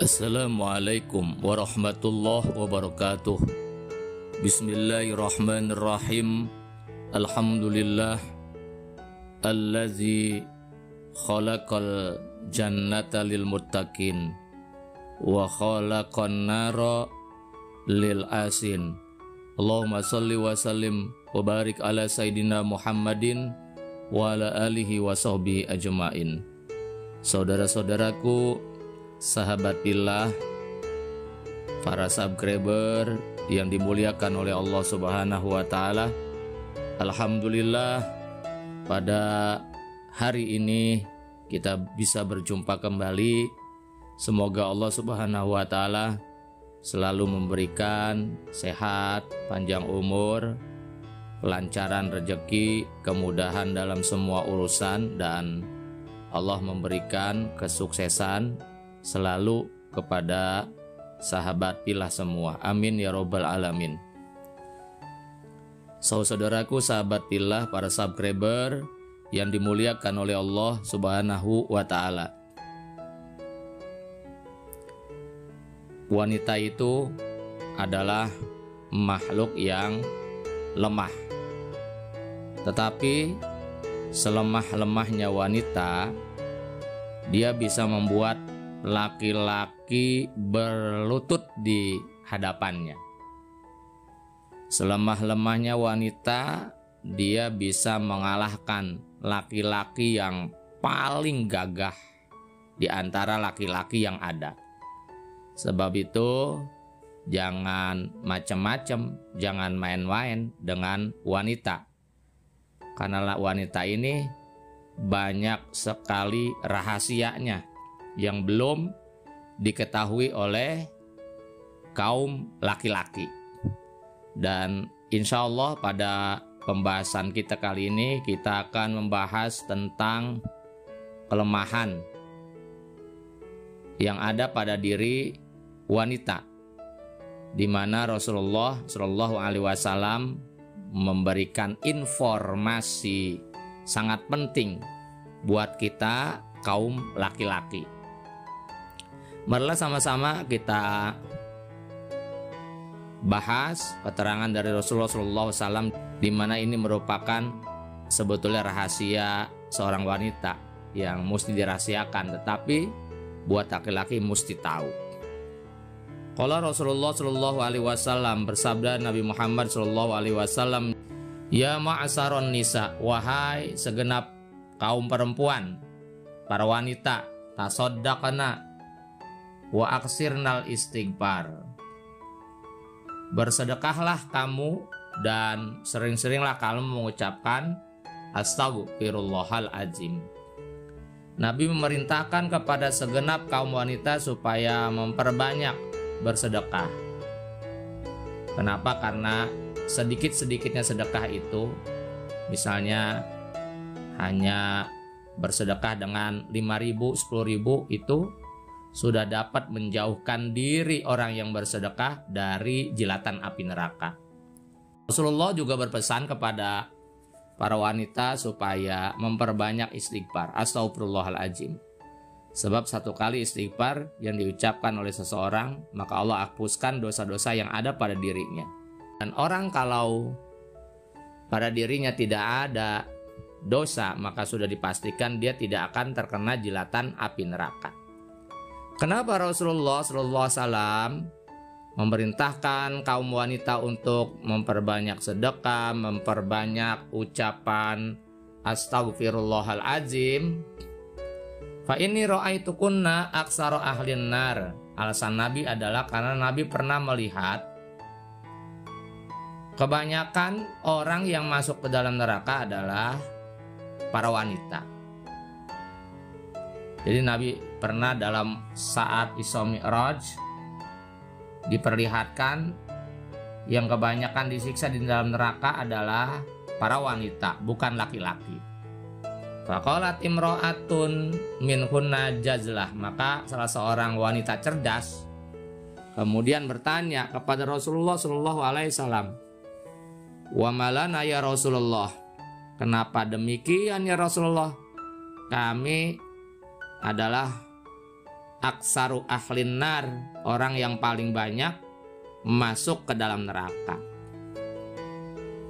Assalamualaikum warahmatullahi wabarakatuh. Bismillahirrahmanirrahim. Alhamdulillah allazi khalaqal jannata lil muttaqin wa khalaqan nara lil asin. Allahumma salli wa sallim wa barik ala sayyidina Muhammadin wa ala alihi wa sahbihi ajma'in. Saudara-saudaraku, sahabatillah, para subscriber yang dimuliakan oleh Allah Subhanahu wa taala. Alhamdulillah, pada hari ini kita bisa berjumpa kembali. Semoga Allah Subhanahu wa taala selalu memberikan sehat, panjang umur, kelancaran rezeki, kemudahan dalam semua urusan, dan Allah memberikan kesuksesan selalu kepada sahabat pillah semua. Amin ya robbal alamin. Saudaraku, sahabat pillah, para subscriber yang dimuliakan oleh Allah Subhanahu wa taala. Wanita itu adalah makhluk yang lemah. Tetapi selemah-lemahnya wanita, dia bisa membuat laki-laki berlutut di hadapannya. Selemah-lemahnya wanita, dia bisa mengalahkan laki-laki yang paling gagah di antara laki-laki yang ada. Sebab itu, jangan macam-macam, jangan main-main dengan wanita. Karena wanita ini banyak sekali rahasianya yang belum diketahui oleh kaum laki-laki. Dan insya Allah pada pembahasan kita kali ini kita akan membahas tentang kelemahan yang ada pada diri wanita, di mana Rasulullah Shallallahu Alaihi Wasallam memberikan informasi sangat penting buat kita kaum laki-laki. Marilah sama-sama kita bahas keterangan dari Rasulullah SAW, di mana ini merupakan sebetulnya rahasia seorang wanita yang mesti dirahasiakan, tetapi buat laki-laki mesti tahu. Qala Rasulullah SAW, bersabda Nabi Muhammad SAW, ya ma'asaron nisa, wahai segenap kaum perempuan, para wanita, tasoddaqna wa aksirnal istighfar. Bersedekahlah kamu dan sering-seringlah kamu mengucapkan astaghfirullahal azim. Nabi memerintahkan kepada segenap kaum wanita supaya memperbanyak bersedekah. Kenapa? Karena sedikit-sedikitnya sedekah itu, misalnya hanya bersedekah dengan 5.000, 10.000, itu sudah dapat menjauhkan diri orang yang bersedekah dari jilatan api neraka. Rasulullah juga berpesan kepada para wanita supaya memperbanyak istighfar, astagfirullahaladzim. Sebab satu kali istighfar yang diucapkan oleh seseorang, maka Allah hapuskan dosa-dosa yang ada pada dirinya. Dan orang kalau pada dirinya tidak ada dosa, maka sudah dipastikan dia tidak akan terkena jilatan api neraka. Kenapa Rasulullah SAW memerintahkan kaum wanita untuk memperbanyak sedekah, memperbanyak ucapan astaghfirullahalazim? Fa inni ra'aitukunna aksara ahlin nar. Alasan Nabi adalah karena Nabi pernah melihat kebanyakan orang yang masuk ke dalam neraka adalah para wanita. Jadi Nabi pernah dalam saat Isra Mi'raj diperlihatkan yang kebanyakan disiksa di dalam neraka adalah para wanita, bukan laki-laki. Faqalat imra'atun minhunna jazlah, maka salah seorang wanita cerdas kemudian bertanya kepada Rasulullah SAW, wa malana ya Rasulullah, kenapa demikian ya Rasulullah? Kami adalah aksaru ahlin nar, orang yang paling banyak masuk ke dalam neraka.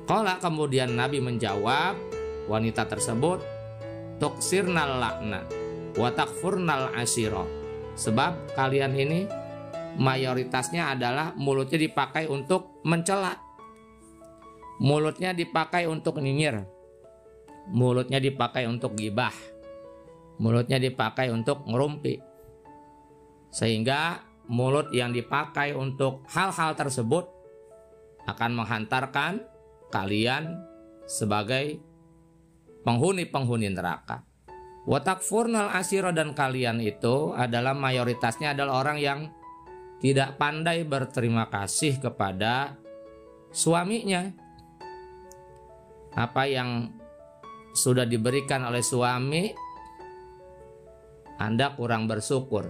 Qala, kemudian Nabi menjawab wanita tersebut, tuksirnal lakna wa takfurnal asyira, sebab kalian ini mayoritasnya adalah mulutnya dipakai untuk mencela, mulutnya dipakai untuk nyinyir, mulutnya dipakai untuk gibah, mulutnya dipakai untuk ngerumpi, sehingga mulut yang dipakai untuk hal-hal tersebut akan menghantarkan kalian sebagai penghuni-penghuni neraka. Wa takfurnal asyira, dan kalian itu adalah mayoritasnya adalah orang yang tidak pandai berterima kasih kepada suaminya. Apa yang sudah diberikan oleh suami, Anda kurang bersyukur,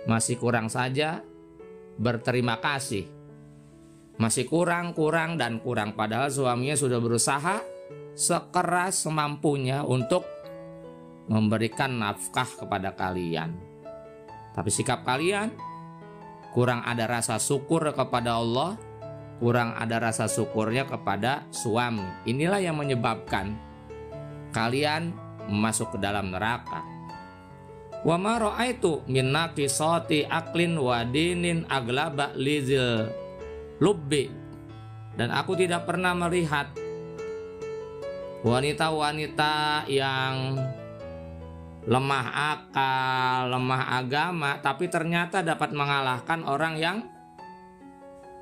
masih kurang saja berterima kasih, masih kurang dan kurang, padahal suaminya sudah berusaha sekeras semampunya untuk memberikan nafkah kepada kalian. Tapi sikap kalian kurang ada rasa syukur kepada Allah, kurang ada rasa syukurnya kepada suami. Inilah yang menyebabkan kalian masuk ke dalam neraka. Wa ma ra'aitu min naqisati aqlin wa dinin aglaba lizil lubbi, dan aku tidak pernah melihat wanita-wanita yang lemah akal, lemah agama, tapi ternyata dapat mengalahkan orang yang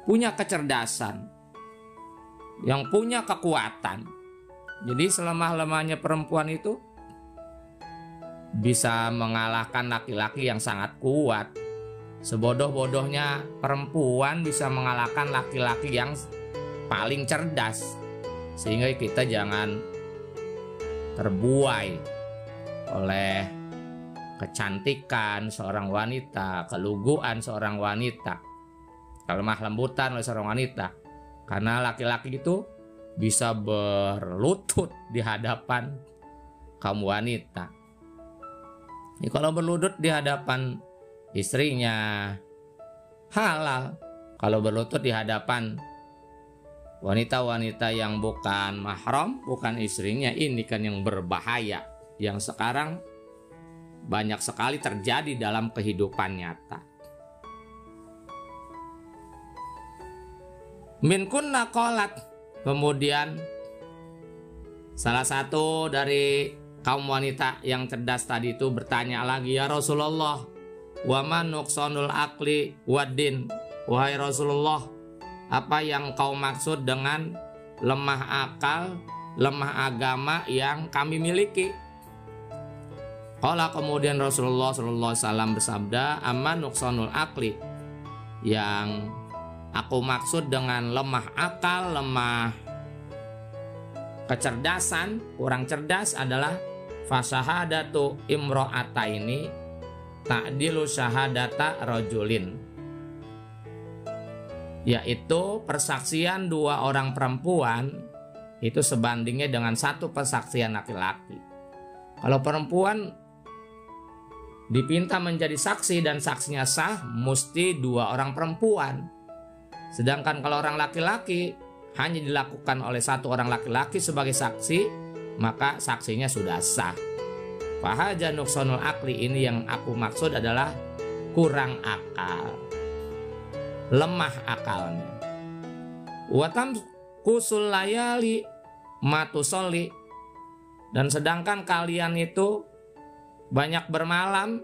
punya kecerdasan, yang punya kekuatan. Jadi selemah-lemahnya perempuan itu bisa mengalahkan laki-laki yang sangat kuat. Sebodoh-bodohnya perempuan bisa mengalahkan laki-laki yang paling cerdas. Sehingga kita jangan terbuai oleh kecantikan seorang wanita, keluguan seorang wanita, kelemah lembutan oleh seorang wanita. Karena laki-laki itu bisa berlutut di hadapan kaum wanita. Kalau berlutut di hadapan istrinya halal, kalau berlutut di hadapan wanita-wanita yang bukan mahram, bukan istrinya, ini kan yang berbahaya, yang sekarang banyak sekali terjadi dalam kehidupan nyata. Min kunna qalat, kemudian salah satu dari kaum wanita yang cerdas tadi itu bertanya lagi, ya Rasulullah, wa man nuqsanul aqli waddin, wahai Rasulullah, apa yang kau maksud dengan lemah akal, lemah agama yang kami miliki? Qala, kemudian Rasulullah SAW bersabda, amma nuqsanul aqli, yang aku maksud dengan lemah akal, lemah kecerdasan, kurang cerdas adalah fasahadatu imro'ataini ta'dilu syahadata rajulin, yaitu persaksian dua orang perempuan itu sebandingnya dengan satu persaksian laki-laki. Kalau perempuan dipinta menjadi saksi dan saksinya sah, mesti dua orang perempuan. Sedangkan kalau orang laki-laki hanya dilakukan oleh satu orang laki-laki sebagai saksi, maka saksinya sudah sah. Fahaja nuqsanul aqli, ini yang aku maksud adalah kurang akal, lemah akalnya. Watam kusul layali matusoli, dan sedangkan kalian itu banyak bermalam,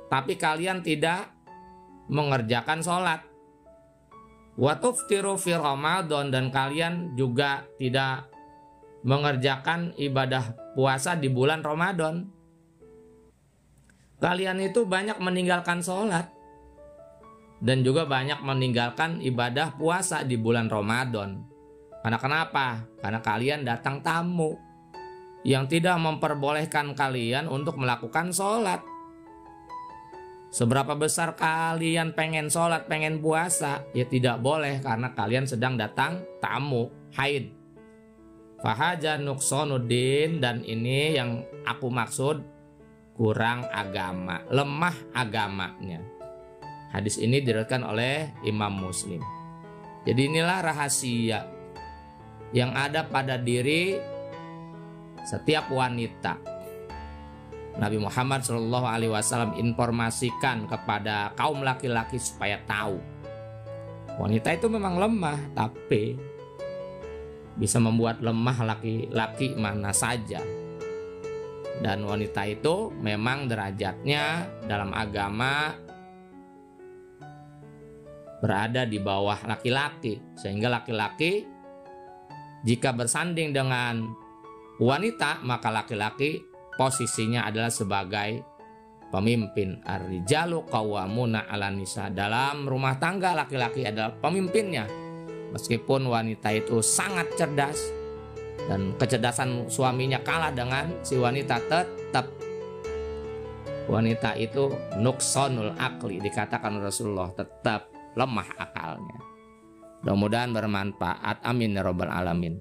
tapi kalian tidak mengerjakan sholat. Watuftiru fi Ramadan, dan kalian juga tidak mengerjakan ibadah puasa di bulan Ramadan. Kalian itu banyak meninggalkan sholat dan juga banyak meninggalkan ibadah puasa di bulan Ramadan. Karena kenapa? Karena kalian datang tamu yang tidak memperbolehkan kalian untuk melakukan sholat. Seberapa besar kalian pengen sholat, pengen puasa, ya tidak boleh karena kalian sedang datang tamu, haid. Fahaja nuqsanuddin, dan ini yang aku maksud kurang agama, lemah agamanya. Hadis ini diriwayatkan oleh Imam Muslim. Jadi inilah rahasia yang ada pada diri setiap wanita. Nabi Muhammad SAW informasikan kepada kaum laki-laki supaya tahu. Wanita itu memang lemah, tapi bisa membuat lemah laki-laki mana saja. Dan wanita itu memang derajatnya dalam agama berada di bawah laki-laki. Sehingga laki-laki jika bersanding dengan wanita, maka laki-laki posisinya adalah sebagai pemimpin. Ar-rijalu qawwamuna 'alan nisa. Dalam rumah tangga laki-laki adalah pemimpinnya. Meskipun wanita itu sangat cerdas dan kecerdasan suaminya kalah dengan si wanita, tetap wanita itu nuksonul akli, dikatakan Rasulullah, tetap lemah akalnya. Mudah-mudahan bermanfaat. Amin ya rabbal alamin.